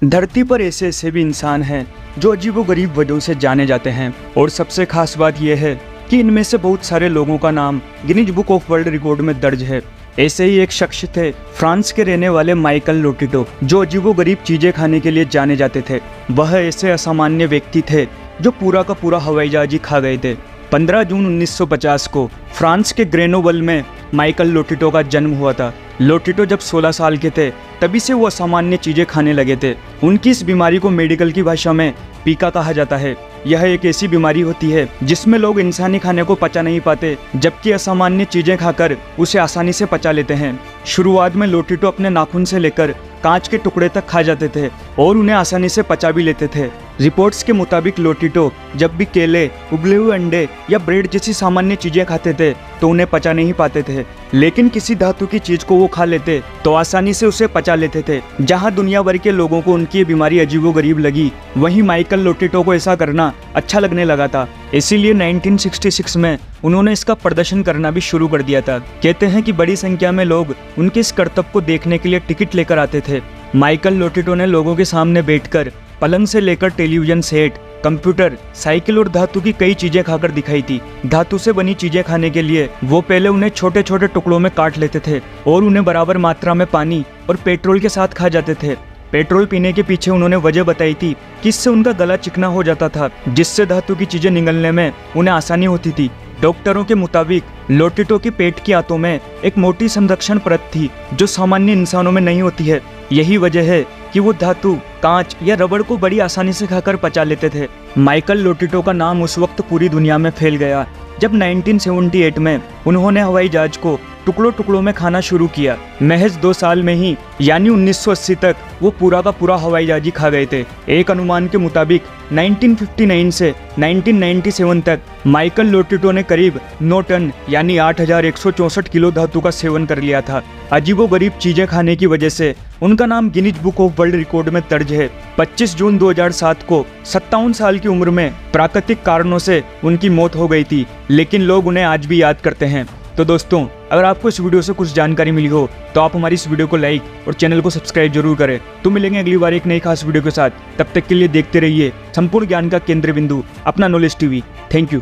धरती पर ऐसे ऐसे भी इंसान हैं जो अजीबोगरीब वजहों से जाने जाते हैं और सबसे खास बात यह है कि इनमें से बहुत सारे लोगों का नाम Guinness book of world record में दर्ज है। ऐसे ही एक शख्स थे फ्रांस के रहने वाले माइकल लोटिटो, जो अजीबोगरीब चीज़ें खाने के लिए जाने जाते थे। वह ऐसे असामान्य व्यक्ति थे जो पूरा का पूरा हवाई जहाज ही खा गए थे। 15 जून 1950 को फ्रांस के ग्रेनोबल में माइकल लोटिटो का जन्म हुआ था। लोटिटो जब 16 साल के थे तभी से वो असामान्य चीज़ें खाने लगे थे। उनकी इस बीमारी को मेडिकल की भाषा में पीका कहा जाता है। यह एक ऐसी बीमारी होती है जिसमें लोग इंसानी खाने को पचा नहीं पाते, जबकि असामान्य चीज़ें खाकर उसे आसानी से पचा लेते हैं। शुरुआत में लोटिटो अपने नाखून से लेकर कांच के टुकड़े तक खा जाते थे और उन्हें आसानी से पचा भी लेते थे। रिपोर्ट्स के मुताबिक लोटिटो जब भी केले, उबले हुए अंडे या ब्रेड जैसी सामान्य चीज़ें खाते थे तो उन्हें पचा नहीं पाते थे, लेकिन किसी धातु की चीज़ को वो खा लेते तो आसानी से उसे पचा लेते थे। जहां दुनिया भर के लोगों को उनकी ये बीमारी अजीबोगरीब लगी, वहीं माइकल लोटिटो को ऐसा करना अच्छा लगने लगा था। इसीलिए 1966 में उन्होंने इसका प्रदर्शन करना भी शुरू कर दिया था। कहते हैं कि बड़ी संख्या में लोग उनके इस करतब को देखने के लिए टिकट लेकर आते थे। माइकल लोटिटो ने लोगों के सामने बैठकर पलंग से लेकर टेलीविजन सेट, कंप्यूटर, साइकिल और धातु की कई चीजें खाकर दिखाई थी। धातु से बनी चीजें खाने के लिए वो पहले उन्हें छोटे छोटे टुकड़ों में काट लेते थे और उन्हें बराबर मात्रा में पानी और पेट्रोल के साथ खा जाते थे। पेट्रोल पीने के पीछे उन्होंने वजह बताई थी कि इससे उनका गला चिकना हो जाता था, जिससे धातु की चीजें निगलने में उन्हें आसानी होती थी। डॉक्टरों के मुताबिक लोटिटो की पेट की आंतों में एक मोटी संरक्षण परत थी जो सामान्य इंसानों में नहीं होती है। यही वजह है कि वो धातु, कांच या रबड़ को बड़ी आसानी से खाकर पचा लेते थे। माइकल लोटिटो का नाम उस वक्त पूरी दुनिया में फैल गया जब 1978 में उन्होंने हवाई जहाज को टुकड़ों टुकड़ों में खाना शुरू किया। महज 2 साल में ही यानी 1980 तक वो पूरा का पूरा हवाई जहाज ही खा गए थे। एक अनुमान के मुताबिक 1959 से 1997 तक माइकल लोटिटो ने करीब 9 टन यानी 8164 किलो धातु का सेवन कर लिया था। अजीबोगरीब चीजें खाने की वजह से उनका नाम Guinness book of world record में दर्ज है। 25 जून 2007 को 57 साल की उम्र में प्राकृतिक कारणों से उनकी मौत हो गई थी, लेकिन लोग उन्हें आज भी याद करते हैं। तो दोस्तों, अगर आपको इस वीडियो से कुछ जानकारी मिली हो तो आप हमारी इस वीडियो को लाइक और चैनल को सब्सक्राइब जरूर करें। तो मिलेंगे अगली बार एक नई खास वीडियो के साथ। तब तक के लिए देखते रहिए संपूर्ण ज्ञान का केंद्र बिंदु अपना नॉलेज टीवी। Thank you.